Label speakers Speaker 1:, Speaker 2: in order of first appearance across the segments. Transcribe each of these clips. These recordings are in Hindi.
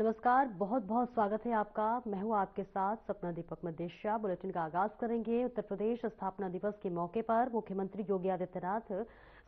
Speaker 1: नमस्कार, बहुत बहुत स्वागत है आपका। मैं हूं आपके साथ सपना दीपक मदेशिया। बुलेटिन का आगाज करेंगे। उत्तर प्रदेश स्थापना दिवस के मौके पर मुख्यमंत्री योगी आदित्यनाथ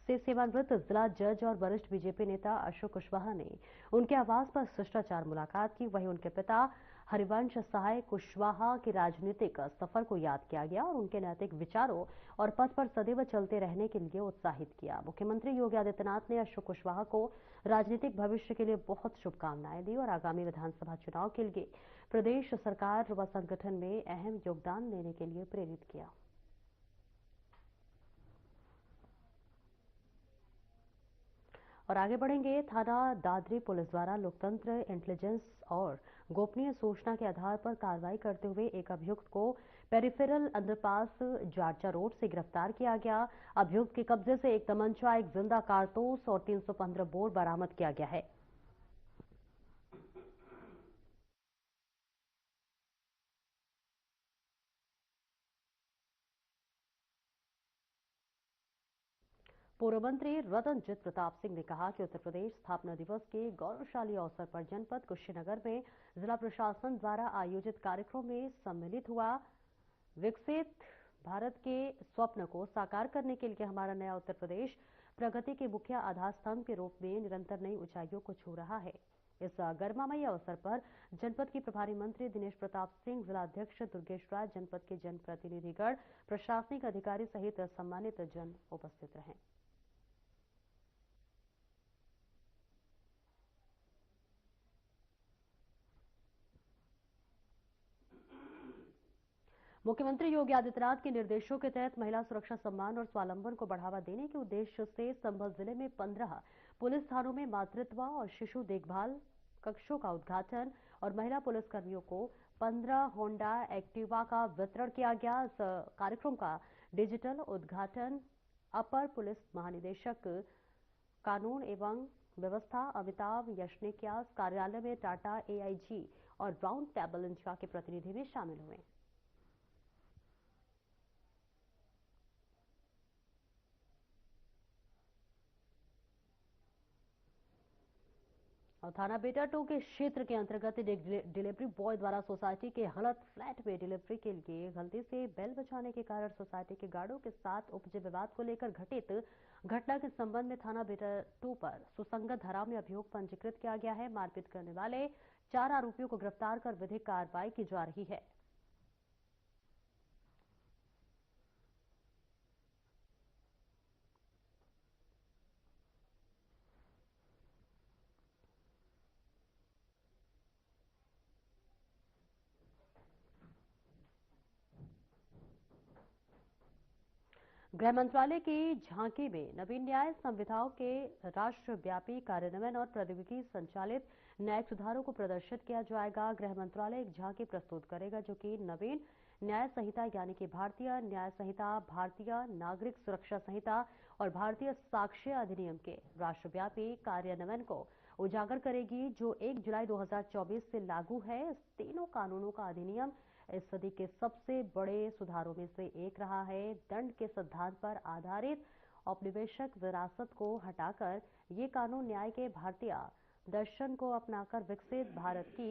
Speaker 1: से सेवानिवृत्त जिला जज और वरिष्ठ बीजेपी नेता अशोक कुशवाहा ने उनके आवास पर शिष्टाचार मुलाकात की। वहीं उनके पिता हरिवंश सहाय कुशवाहा के राजनीतिक सफर को याद किया गया और उनके नैतिक विचारों और पथ पर सदैव चलते रहने के लिए उत्साहित किया। मुख्यमंत्री योगी आदित्यनाथ ने अशोक कुशवाहा को राजनीतिक भविष्य के लिए बहुत शुभकामनाएं दी और आगामी विधानसभा चुनाव के लिए प्रदेश सरकार व संगठन में अहम योगदान देने के लिए प्रेरित किया। और आगे बढ़ेंगे। थाना दादरी पुलिस द्वारा लोकतंत्र, इंटेलिजेंस और गोपनीय सूचना के आधार पर कार्रवाई करते हुए एक अभियुक्त को पेरिफेरल अंडरपास जारचा रोड से गिरफ्तार किया गया। अभियुक्त के कब्जे से एक तमंचा, एक जिंदा कारतूस और 315 बोर बरामद किया गया है। पूर्व मंत्री रतनजीत प्रताप सिंह ने कहा कि उत्तर प्रदेश स्थापना दिवस के गौरवशाली अवसर पर जनपद कुशीनगर में जिला प्रशासन द्वारा आयोजित कार्यक्रम में सम्मिलित हुआ। विकसित भारत के स्वप्न को साकार करने के लिए हमारा नया उत्तर प्रदेश प्रगति के मुख्य आधार स्तंभ के रूप में निरंतर नई ऊंचाइयों को छू रहा है। इस गरिमामयी अवसर पर जनपद के प्रभारी मंत्री दिनेश प्रताप सिंह, जिलाध्यक्ष दुर्गेश राज, जनपद के जनप्रतिनिधिगण, प्रशासनिक अधिकारी सहित सम्मानित जन उपस्थित रहे। मुख्यमंत्री योगी आदित्यनाथ के निर्देशों के तहत महिला सुरक्षा, सम्मान और स्वावलंबन को बढ़ावा देने के उद्देश्य से संभल जिले में 15 पुलिस थानों में मातृत्व और शिशु देखभाल कक्षों का उद्घाटन और महिला पुलिसकर्मियों को 15 होंडा एक्टिवा का वितरण किया गया। इस कार्यक्रम का डिजिटल उद्घाटन अपर पुलिस महानिदेशक कानून एवं व्यवस्था अमिताभ यशनेकियास कार्यालय में टाटा एआईजी और राउंड टेबल इंडिया के प्रतिनिधि भी शामिल हुए। और थाना बेटा 2 के क्षेत्र के अंतर्गत एक डिलीवरी बॉय द्वारा सोसाइटी के गलत फ्लैट में डिलीवरी के लिए गलती से बेल बजाने के कारण सोसाइटी के गार्डों के साथ उपजे विवाद को लेकर घटित घटना के संबंध में थाना बेटा 2 पर सुसंगत धारा में अभियोग पंजीकृत किया गया है। मारपीट करने वाले 4 आरोपियों को गिरफ्तार कर विधिक कार्रवाई की जा रही है। गृह मंत्रालय की झांकी में नवीन न्याय संविधाओं के राष्ट्रव्यापी कार्यान्वयन और प्रौद्योगिकी संचालित न्यायिक सुधारों को प्रदर्शित किया जाएगा। गृह मंत्रालय एक झांकी प्रस्तुत करेगा जो कि नवीन न्याय संहिता यानी कि भारतीय न्याय संहिता, भारतीय नागरिक सुरक्षा संहिता और भारतीय साक्ष्य अधिनियम के राष्ट्रव्यापी कार्यान्वयन को उजागर करेगी, जो 1 जुलाई 2024 से लागू है। इस तीनों कानूनों का अधिनियम इस सदी के सबसे बड़े सुधारों में से एक रहा है। दंड के सिद्धांत पर आधारित औपनिवेशिक विरासत को हटाकर ये कानून न्याय के भारतीय दर्शन को अपनाकर विकसित भारत की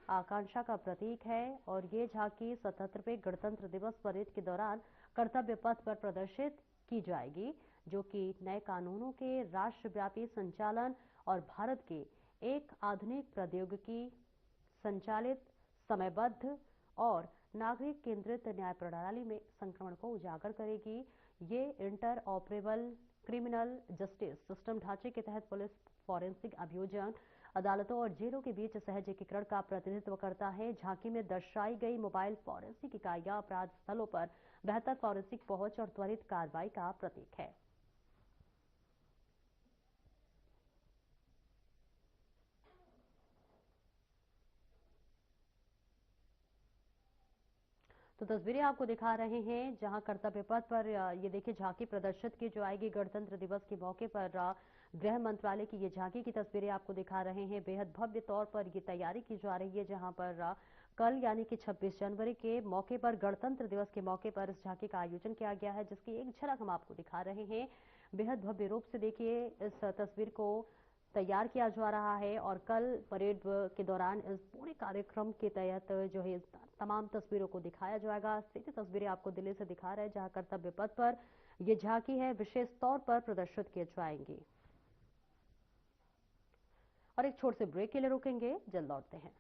Speaker 1: आकांक्षा का प्रतीक है। और ये झांकी 77वें गणतंत्र दिवस परेड के दौरान कर्तव्य पथ पर प्रदर्शित की जाएगी, जो कि नए कानूनों के राष्ट्रव्यापी संचालन और भारत के एक आधुनिक प्रौद्योगिकी संचालित, समयबद्ध और नागरिक केंद्रित न्याय प्रणाली में संक्रमण को उजागर करेगी। ये inter operable criminal justice system ढांचे के तहत पुलिस, फॉरेंसिक अभियोजन, अदालतों और जेलों के बीच सहज एकीकरण का प्रतिनिधित्व करता है। झांकी में दर्शाई गई मोबाइल फॉरेंसिक इकाइयां अपराध स्थलों पर बेहतर फॉरेंसिक पहुंच और त्वरित कार्रवाई का प्रतीक है। तो तस्वीरें आपको दिखा रहे हैं जहां कर्तव्य पथ पर ये देखिए झांकी प्रदर्शित की जाएगी। गणतंत्र दिवस के मौके पर गृह मंत्रालय की ये झांकी की तस्वीरें आपको दिखा रहे हैं। बेहद भव्य तौर पर ये तैयारी की जा रही है, जहां पर कल यानी कि 26 जनवरी के मौके पर, गणतंत्र दिवस के मौके पर इस झांकी का आयोजन किया गया है, जिसकी एक झलक हम आपको दिखा रहे हैं। बेहद भव्य रूप से देखिए इस तस्वीर को तैयार किया जा रहा है और कल परेड के दौरान इस पूरे कार्यक्रम के तहत जो है तमाम तस्वीरों को दिखाया जाएगा। सीधी तस्वीरें आपको दिल्ली से दिखा रहे हैं, जहां कर्तव्य पथ पर ये झांकी है विशेष तौर पर प्रदर्शित किए जाएंगी। और एक छोटे से ब्रेक के लिए रुकेंगे, जल्द लौटते हैं।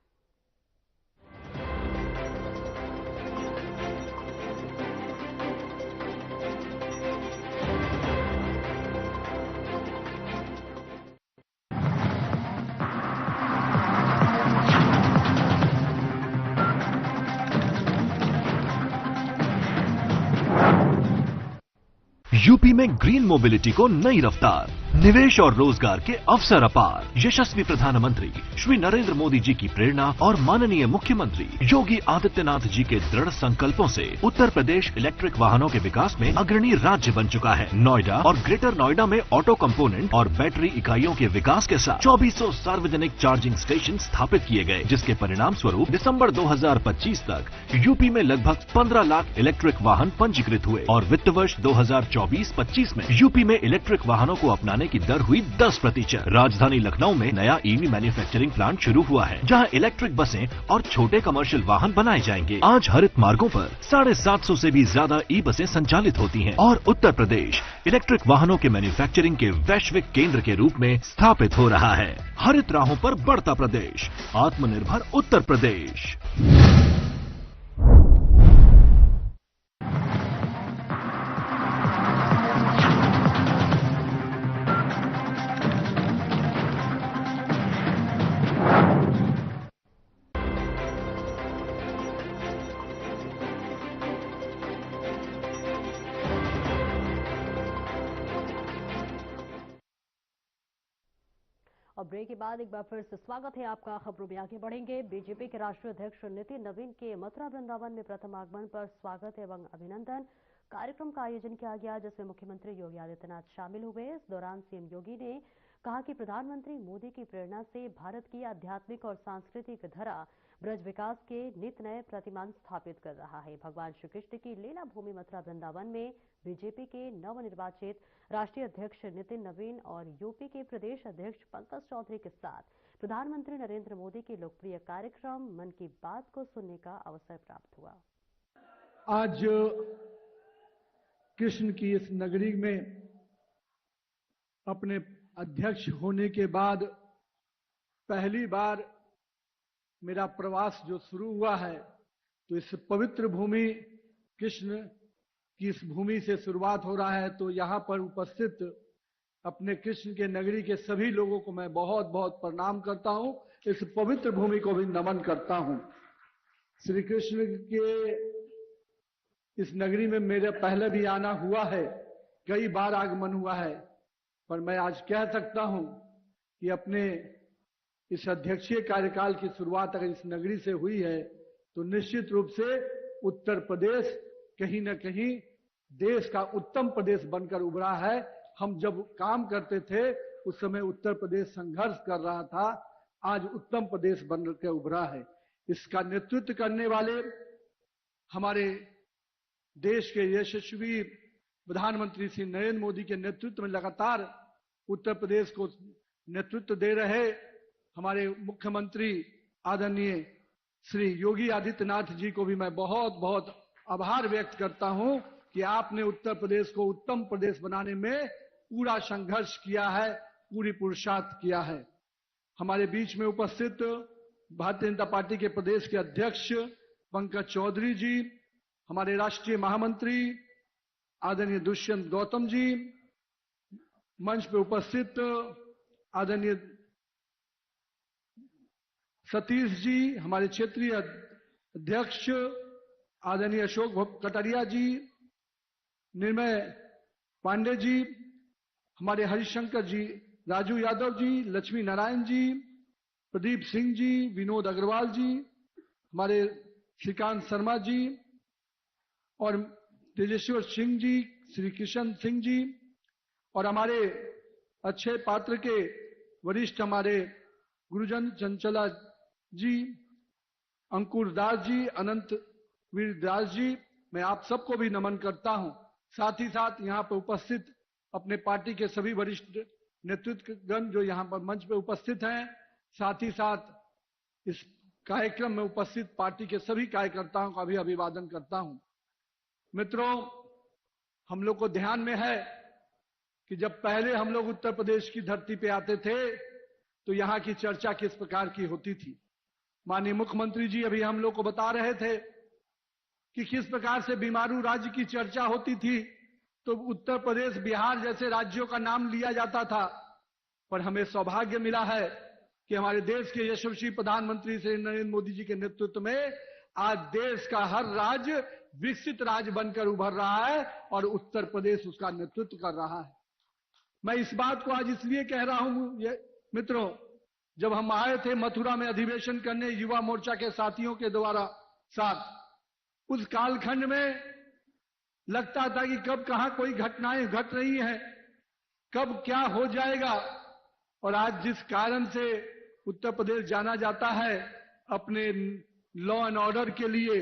Speaker 2: यूपी में ग्रीन मोबिलिटी को नई रफ्तार, निवेश और रोजगार के अवसर अपार। यशस्वी प्रधानमंत्री श्री नरेंद्र मोदी जी की प्रेरणा और माननीय मुख्यमंत्री योगी आदित्यनाथ जी के दृढ़ संकल्पों से उत्तर प्रदेश इलेक्ट्रिक वाहनों के विकास में अग्रणी राज्य बन चुका है। नोएडा और ग्रेटर नोएडा में ऑटो कंपोनेंट और बैटरी इकाइयों के विकास के साथ 2400 सार्वजनिक चार्जिंग स्टेशन स्थापित किए गए, जिसके परिणाम स्वरूप दिसंबर 2025 तक यूपी में लगभग 15 लाख इलेक्ट्रिक वाहन पंजीकृत हुए और वित्त वर्ष 2024-25 में यूपी में इलेक्ट्रिक वाहनों को अपनाने की दर हुई 10%। राजधानी लखनऊ में नया ईवी मैन्युफैक्चरिंग प्लांट शुरू हुआ है, जहां इलेक्ट्रिक बसें और छोटे कमर्शियल वाहन बनाए जाएंगे। आज हरित मार्गों पर 750 से भी ज्यादा ई बसें संचालित होती हैं और उत्तर प्रदेश इलेक्ट्रिक वाहनों के मैन्युफैक्चरिंग के वैश्विक केंद्र के रूप में स्थापित हो रहा है। हरित राहों पर बढ़ता प्रदेश, आत्मनिर्भर उत्तर प्रदेश।
Speaker 1: और ब्रेक के बाद एक बार फिर से स्वागत है आपका। खबरों में आगे बढ़ेंगे। बीजेपी के राष्ट्रीय अध्यक्ष नितिन नवीन के मथुरा वृंदावन में प्रथम आगमन पर स्वागत एवं अभिनंदन कार्यक्रम का आयोजन किया गया, जिसमें मुख्यमंत्री योगी आदित्यनाथ शामिल हुए। इस दौरान सीएम योगी ने कहा कि प्रधानमंत्री मोदी की प्रेरणा से भारत की आध्यात्मिक और सांस्कृतिक धरा ब्रज विकास के नित नए प्रतिमान स्थापित कर रहा है। भगवान श्री कृष्ण की लीला भूमि मथुरा वृंदावन में बीजेपी के नवनिर्वाचित राष्ट्रीय अध्यक्ष नितिन नवीन और यूपी के प्रदेश अध्यक्ष पंकज चौधरी के साथ प्रधानमंत्री नरेंद्र मोदी के लोकप्रिय कार्यक्रम मन की बात को सुनने का अवसर प्राप्त हुआ।
Speaker 3: आज कृष्ण की इस नगरी में अपने अध्यक्ष होने के बाद पहली बार मेरा प्रवास जो शुरू हुआ है, तो इस पवित्र भूमि कृष्ण की इस भूमि से शुरुआत हो रहा है। तो यहाँ पर उपस्थित अपने कृष्ण के नगरी के सभी लोगों को मैं बहुत बहुत प्रणाम करता हूँ। इस पवित्र भूमि को भी नमन करता हूँ। श्री कृष्ण के इस नगरी में मेरे पहले भी आना हुआ है, कई बार आगमन हुआ है, पर मैं आज कह सकता हूं कि अपने इस अध्यक्षीय कार्यकाल की शुरुआत अगर इस नगरी से हुई है, तो निश्चित रूप से उत्तर प्रदेश कहीं न कहीं देश का उत्तम प्रदेश बनकर उभरा है। हम जब काम करते थे उस समय उत्तर प्रदेश संघर्ष कर रहा था, आज उत्तम प्रदेश बनकर उभरा है। इसका नेतृत्व करने वाले हमारे देश के यशस्वी प्रधानमंत्री श्री नरेंद्र मोदी के नेतृत्व में लगातार उत्तर प्रदेश को नेतृत्व दे रहे हमारे मुख्यमंत्री आदरणीय श्री योगी आदित्यनाथ जी को भी मैं बहुत बहुत आभार व्यक्त करता हूं कि आपने उत्तर प्रदेश को उत्तम प्रदेश बनाने में पूरा संघर्ष किया है, पूरी पुरुषार्थ किया है। हमारे बीच में उपस्थित भारतीय जनता पार्टी के प्रदेश के अध्यक्ष पंकज चौधरी जी, हमारे राष्ट्रीय महामंत्री आदरणीय दुष्यंत गौतम जी, मंच पे उपस्थित आदरणीय सतीश जी, हमारे क्षेत्रीय अध्यक्ष आदरणीय अशोक कटारिया जी, निर्मय पांडे जी, हमारे हरिशंकर जी, राजू यादव जी, लक्ष्मी नारायण जी, प्रदीप सिंह जी, विनोद अग्रवाल जी, हमारे श्रीकांत शर्मा जी और तेजेश्वर सिंह जी, श्री किशन सिंह जी और हमारे अच्छे पात्र के वरिष्ठ हमारे गुरुजन चंचला जी, अंकुर दास जी, अनंत वीर दास जी, मैं आप सबको भी नमन करता हूं। साथ ही साथ यहां पर उपस्थित अपने पार्टी के सभी वरिष्ठ नेतृत्वगण जो यहाँ पर मंच पे उपस्थित हैं, साथ ही साथ इस कार्यक्रम में उपस्थित पार्टी के सभी कार्यकर्ताओं का भी अभिवादन करता हूं। मित्रों, हम लोग को ध्यान में है कि जब पहले हम लोग उत्तर प्रदेश की धरती पे आते थे तो यहां की चर्चा किस प्रकार की होती थी। माननीय मुख्यमंत्री जी अभी हम लोग को बता रहे थे कि किस प्रकार से बीमारू राज्य की चर्चा होती थी तो उत्तर प्रदेश, बिहार जैसे राज्यों का नाम लिया जाता था। पर हमें सौभाग्य मिला है कि हमारे देश के यशस्वी प्रधानमंत्री श्री नरेंद्र मोदी जी के नेतृत्व में आज देश का हर राज्य विकसित राज्य बनकर उभर रहा है और उत्तर प्रदेश उसका नेतृत्व कर रहा है। मैं इस बात को आज इसलिए कह रहा हूं मित्रों, जब हम आए थे मथुरा में अधिवेशन करने युवा मोर्चा के साथियों के द्वारा साथ, उस कालखंड में लगता था कि कब कहां कोई घटनाएं घट रही हैं, कब क्या हो जाएगा। और आज जिस कारण से उत्तर प्रदेश जाना जाता है अपने लॉ एंड ऑर्डर के लिए,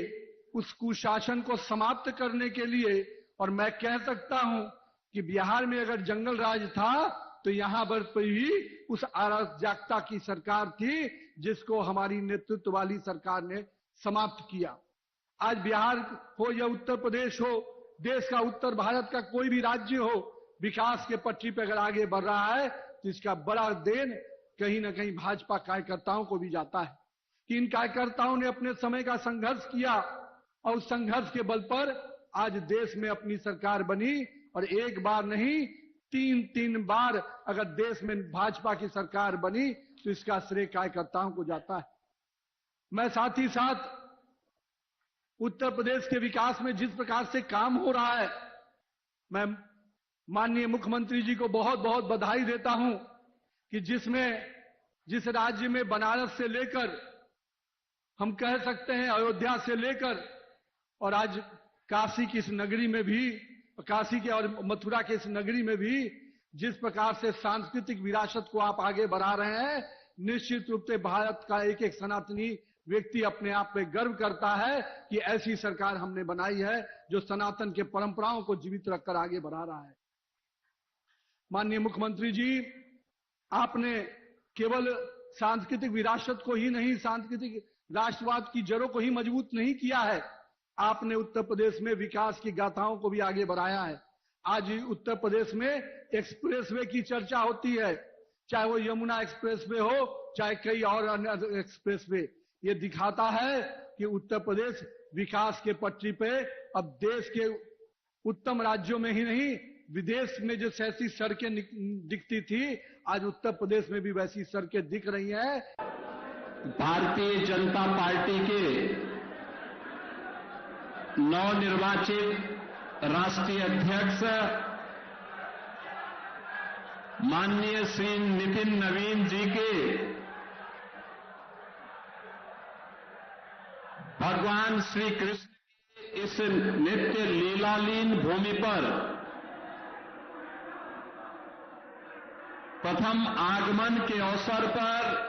Speaker 3: उस कुशासन को समाप्त करने के लिए, और मैं कह सकता हूं कि बिहार में अगर जंगल राज था तो यहां पर भी उस अराजकता की सरकार थी जिसको हमारी नेतृत्व वाली सरकार ने समाप्त किया। आज बिहार हो या उत्तर प्रदेश हो, देश का उत्तर भारत का कोई भी राज्य हो, विकास के पटरी पर अगर आगे बढ़ रहा है तो इसका बड़ा देन कहीं ना कहीं भाजपा कार्यकर्ताओं को भी जाता है कि इन कार्यकर्ताओं ने अपने समय का संघर्ष किया और उस संघर्ष के बल पर आज देश में अपनी सरकार बनी। और एक बार नहीं, तीन बार अगर देश में भाजपा की सरकार बनी तो इसका श्रेय कार्यकर्ताओं को जाता है। मैं साथ ही साथ उत्तर प्रदेश के विकास में जिस प्रकार से काम हो रहा है, मैं माननीय मुख्यमंत्री जी को बहुत बहुत बधाई देता हूं कि जिस राज्य में बनारस से लेकर हम कह सकते हैं अयोध्या से लेकर और आज काशी की इस नगरी में भी, काशी के और मथुरा के इस नगरी में भी जिस प्रकार से सांस्कृतिक विरासत को आप आगे बढ़ा रहे हैं, निश्चित रूप से भारत का एक एक सनातनी व्यक्ति अपने आप पे गर्व करता है कि ऐसी सरकार हमने बनाई है जो सनातन के परंपराओं को जीवित रखकर आगे बढ़ा रहा है। माननीय मुख्यमंत्री जी, आपने केवल सांस्कृतिक विरासत को ही नहीं, सांस्कृतिक राष्ट्रवाद की जड़ों को ही मजबूत नहीं किया है, आपने उत्तर प्रदेश में विकास की गाथाओं को भी आगे बढ़ाया है। आज उत्तर प्रदेश में एक्सप्रेसवे की चर्चा होती है, चाहे वो यमुना एक्सप्रेसवे हो, चाहे कई और अन्य एक्सप्रेसवे। ये दिखाता है कि उत्तर प्रदेश विकास के पटरी पे अब देश के उत्तम राज्यों में ही नहीं, विदेश में जो ऐसी सड़कें दिखती थी, आज उत्तर प्रदेश में भी वैसी सड़कें दिख रही हैं।
Speaker 4: भारतीय जनता पार्टी के नवनिर्वाचित राष्ट्रीय अध्यक्ष माननीय श्री नितिन नवीन जी के भगवान श्री कृष्ण की इस नित्य लीलालीन भूमि पर प्रथम आगमन के अवसर पर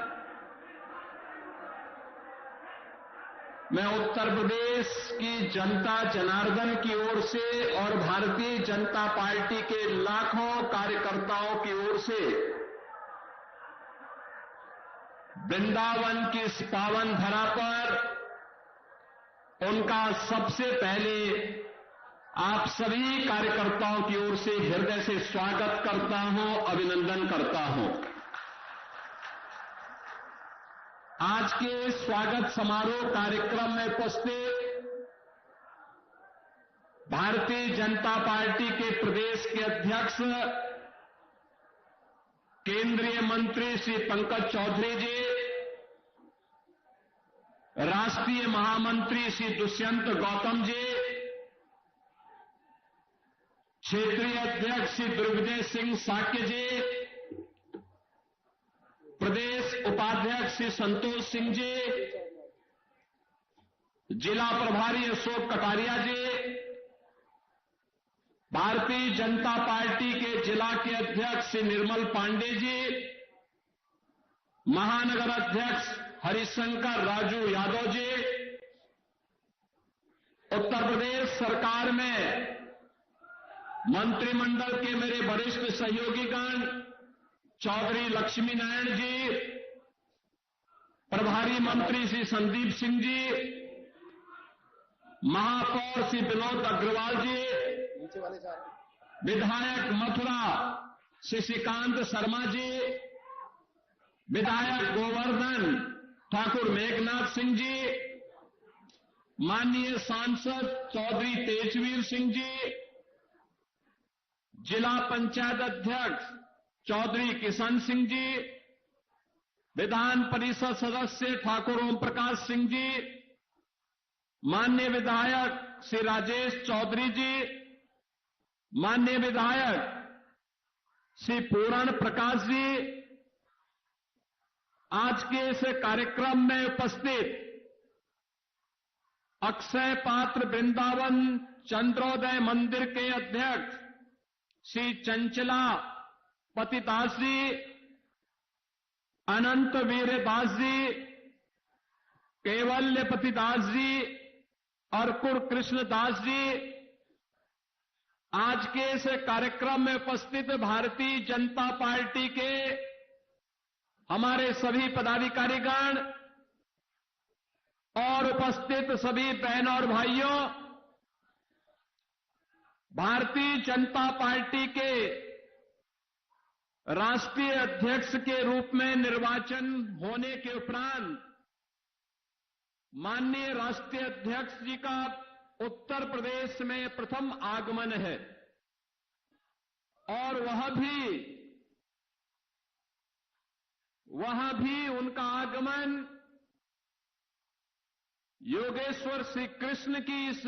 Speaker 4: मैं उत्तर प्रदेश की जनता जनार्दन की ओर से और भारतीय जनता पार्टी के लाखों कार्यकर्ताओं की ओर से वृंदावन की इस पावन धरा पर उनका सबसे पहले आप सभी कार्यकर्ताओं की ओर से हृदय से स्वागत करता हूं, अभिनंदन करता हूं। आज के स्वागत समारोह कार्यक्रम में उपस्थित भारतीय जनता पार्टी के प्रदेश के अध्यक्ष केंद्रीय मंत्री श्री पंकज चौधरी जी, राष्ट्रीय महामंत्री श्री दुष्यंत गौतम जी, क्षेत्रीय अध्यक्ष श्री दुर्विजय सिंह साक्य जी, प्रदेश उपाध्यक्ष श्री संतोष सिंह जी, जिला प्रभारी अशोक कटारिया जी, भारतीय जनता पार्टी के जिला के अध्यक्ष श्री निर्मल पांडे जी, महानगर अध्यक्ष हरिशंकर राजू यादव जी, उत्तर प्रदेश सरकार में मंत्रिमंडल के मेरे वरिष्ठ सहयोगीगण, चौधरी लक्ष्मी नारायण जी, प्रभारी मंत्री श्री संदीप सिंह जी, महापौर श्री विनोद अग्रवाल जी, विधायक मथुरा श्री श्रीकांत शर्मा जी, विधायक गोवर्धन ठाकुर मेघनाथ सिंह जी, माननीय सांसद चौधरी तेजवीर सिंह जी, जिला पंचायत अध्यक्ष चौधरी किशन सिंह जी, विधान परिषद सदस्य ठाकुर ओम प्रकाश सिंह जी, माननीय विधायक श्री राजेश चौधरी जी, माननीय विधायक श्री पूरण प्रकाश जी, आज के इस कार्यक्रम में उपस्थित अक्षय पात्र वृंदावन चंद्रोदय मंदिर के अध्यक्ष श्री चंचला पतिदास जी, अनंत वीरदास जी, केवल्य पतिदास जी, अर्कुर कृष्णदास जी, आज के इस कार्यक्रम में उपस्थित भारतीय जनता पार्टी के हमारे सभी पदाधिकारीगण और उपस्थित सभी बहनों और भाइयों, भारतीय जनता पार्टी के राष्ट्रीय अध्यक्ष के रूप में निर्वाचन होने के उपरांत माननीय राष्ट्रीय अध्यक्ष जी का उत्तर प्रदेश में प्रथम आगमन है और वहां भी उनका आगमन योगेश्वर श्री कृष्ण की इस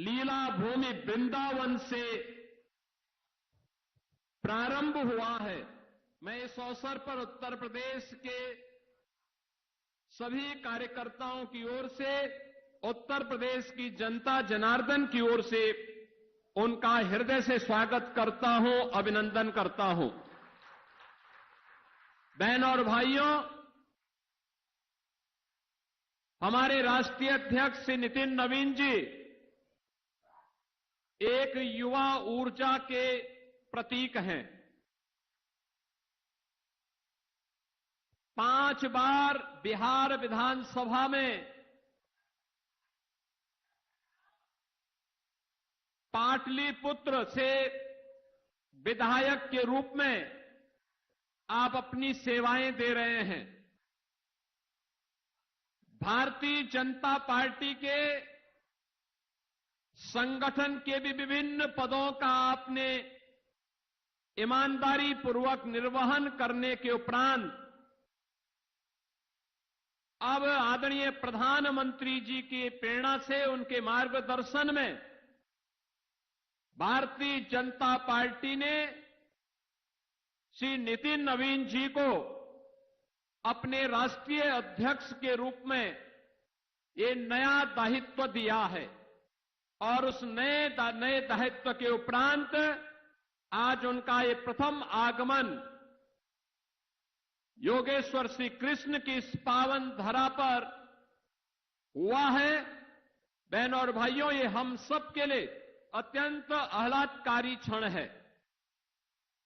Speaker 4: लीला भूमि वृंदावन से प्रारंभ हुआ है। मैं इस अवसर पर उत्तर प्रदेश के सभी कार्यकर्ताओं की ओर से, उत्तर प्रदेश की जनता जनार्दन की ओर से उनका हृदय से स्वागत करता हूं, अभिनंदन करता हूं। बहनों और भाइयों, हमारे राष्ट्रीय अध्यक्ष श्री नितिन नवीन जी एक युवा ऊर्जा के प्रतीक हैं। 5 बार बिहार विधानसभा में पाटलिपुत्र से विधायक के रूप में आप अपनी सेवाएं दे रहे हैं। भारतीय जनता पार्टी के संगठन के भी विभिन्न पदों का आपने ईमानदारी पूर्वक निर्वहन करने के उपरांत अब आदरणीय प्रधानमंत्री जी की प्रेरणा से, उनके मार्गदर्शन में भारतीय जनता पार्टी ने श्री नितिन नवीन जी को अपने राष्ट्रीय अध्यक्ष के रूप में ये नया दायित्व दिया है और उस नए दायित्व के उपरांत आज उनका ये प्रथम आगमन योगेश्वर श्री कृष्ण की इस पावन धरा पर हुआ है। बहनों और भाइयों, ये हम सब के लिए अत्यंत आह्लादकारी क्षण है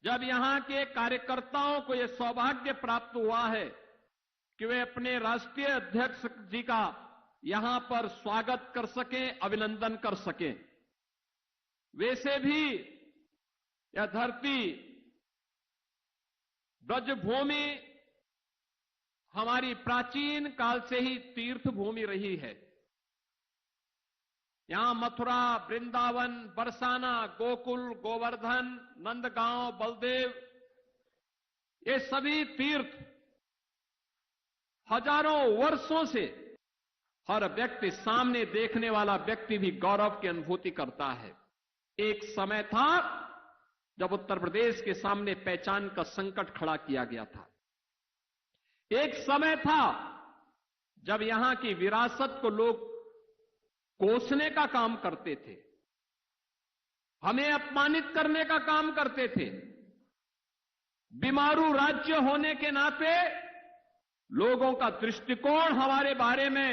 Speaker 4: जब यहां के कार्यकर्ताओं को यह सौभाग्य प्राप्त हुआ है कि वे अपने राष्ट्रीय अध्यक्ष जी का यहां पर स्वागत कर सकें, अभिनंदन कर सकें। वैसे भी यह धरती ब्रजभूमि हमारी प्राचीन काल से ही तीर्थ भूमि रही है। यहां मथुरा, वृंदावन, बरसाना, गोकुल, गोवर्धन, नंदगांव, बलदेव, ये सभी तीर्थ हजारों वर्षों से हर व्यक्ति, सामने देखने वाला व्यक्ति भी गौरव की अनुभूति करता है। एक समय था जब उत्तर प्रदेश के सामने पहचान का संकट खड़ा किया गया था। एक समय था जब यहां की विरासत को लोग कोसने का काम करते थे, हमें अपमानित करने का काम करते थे। बीमारू राज्य होने के नाते लोगों का दृष्टिकोण हमारे बारे में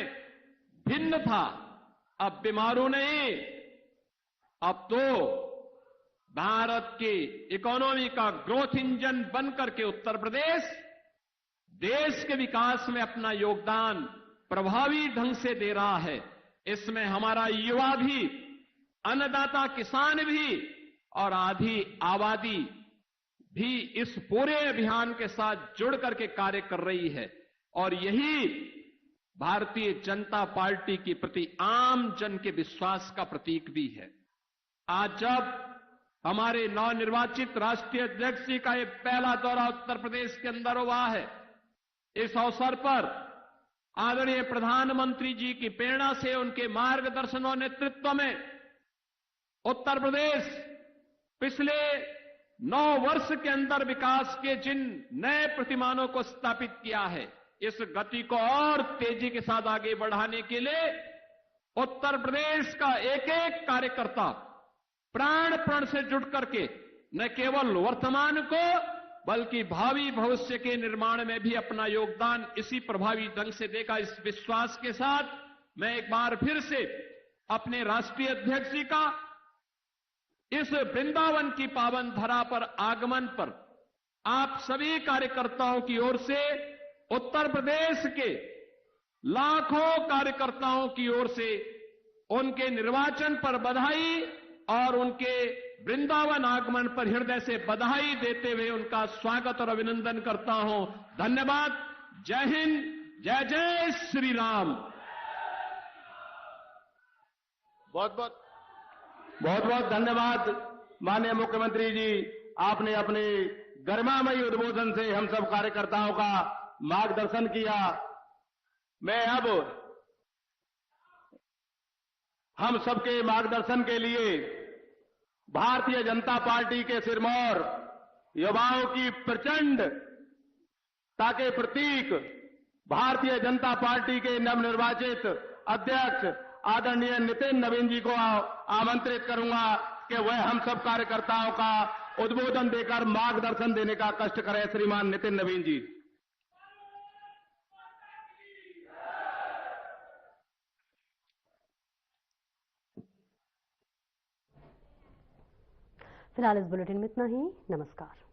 Speaker 4: भिन्न था। अब बीमारू नहीं, अब तो भारत की इकोनॉमी का ग्रोथ इंजन बनकर के उत्तर प्रदेश देश के विकास में अपना योगदान प्रभावी ढंग से दे रहा है। इसमें हमारा युवा भी, अन्नदाता किसान भी और आधी आबादी भी इस पूरे अभियान के साथ जुड़ करके कार्य कर रही है और यही भारतीय जनता पार्टी के प्रति आम जन के विश्वास का प्रतीक भी है। आज जब हमारे नवनिर्वाचित राष्ट्रीय अध्यक्ष जी का ये पहला दौरा उत्तर प्रदेश के अंदर हुआ है, इस अवसर पर आदरणीय प्रधानमंत्री जी की प्रेरणा से, उनके मार्गदर्शन और नेतृत्व में उत्तर प्रदेश पिछले 9 वर्ष के अंदर विकास के जिन नए प्रतिमानों को स्थापित किया है, इस गति को और तेजी के साथ आगे बढ़ाने के लिए उत्तर प्रदेश का एक एक कार्यकर्ता प्राण प्रण से जुट करके न केवल वर्तमान को बल्कि भावी भविष्य के निर्माण में भी अपना योगदान इसी प्रभावी ढंग से देगा। इस विश्वास के साथ मैं एक बार फिर से अपने राष्ट्रीय अध्यक्ष जी का इस वृंदावन की पावन धरा पर आगमन पर आप सभी कार्यकर्ताओं की ओर से, उत्तर प्रदेश के लाखों कार्यकर्ताओं की ओर से उनके निर्वाचन पर बधाई और उनके वृंदावन आगमन पर हृदय से बधाई देते हुए उनका स्वागत और अभिनंदन करता हूं। धन्यवाद। जय हिंद, जय जय श्री राम।
Speaker 5: बहुत बहुत धन्यवाद माननीय मुख्यमंत्री जी, आपने अपने गरिमामयी उद्बोधन से हम सब कार्यकर्ताओं का मार्गदर्शन किया। मैं अब हम सबके मार्गदर्शन के लिए भारतीय जनता पार्टी के सिरमौर युवाओं की प्रचंडता के प्रतीक भारतीय जनता पार्टी के नवनिर्वाचित अध्यक्ष आदरणीय नितिन नवीन जी को आमंत्रित करूंगा कि वह हम सब कार्यकर्ताओं का उद्बोधन देकर मार्गदर्शन देने का कष्ट करें। श्रीमान नितिन नवीन जी।
Speaker 1: फिलहाल इस बुलेटिन में इतना ही। नमस्कार।